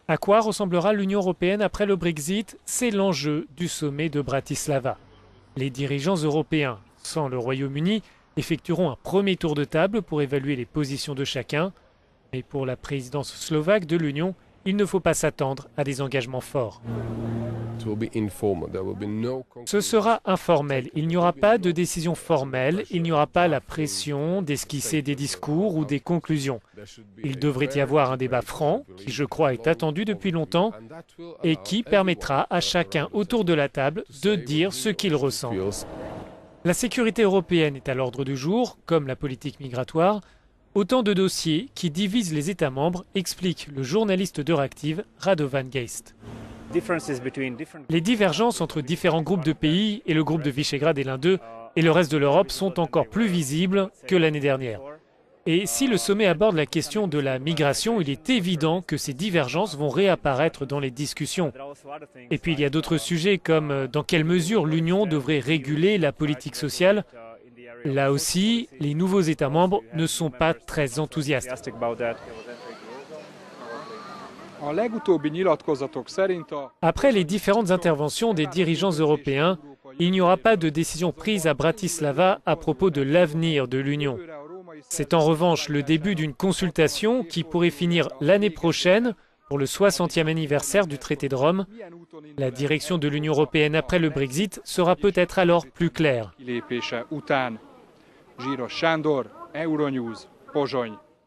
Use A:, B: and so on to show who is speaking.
A: À quoi ressemblera l'Union européenne après le Brexit? C'est l'enjeu du sommet de Bratislava. Les dirigeants européens, sans le Royaume-Uni, effectueront un premier tour de table pour évaluer les positions de chacun. Mais pour la présidence slovaque de l'Union, il ne faut pas s'attendre à des engagements forts. Ce sera informel. Il n'y aura pas de décision formelle, il n'y aura pas la pression d'esquisser des discours ou des conclusions. Il devrait y avoir un débat franc, qui je crois est attendu depuis longtemps, et qui permettra à chacun autour de la table de dire ce qu'il ressent. La sécurité européenne est à l'ordre du jour, comme la politique migratoire. Autant de dossiers qui divisent les États membres, explique le journaliste d'Euractiv, Radovan Geist. Les divergences entre différents groupes de pays, et le groupe de Visegrad est l'un d'eux, et le reste de l'Europe sont encore plus visibles que l'année dernière. Et si le sommet aborde la question de la migration, il est évident que ces divergences vont réapparaître dans les discussions. Et puis il y a d'autres sujets comme dans quelle mesure l'Union devrait réguler la politique sociale. Là aussi, les nouveaux États membres ne sont pas très enthousiastes. Après les différentes interventions des dirigeants européens, il n'y aura pas de décision prise à Bratislava à propos de l'avenir de l'Union. C'est en revanche le début d'une consultation qui pourrait finir l'année prochaine pour le 60e anniversaire du traité de Rome. La direction de l'Union européenne après le Brexit sera peut-être alors plus claire.
B: Zsíros Sándor, Euronews, Pozsony.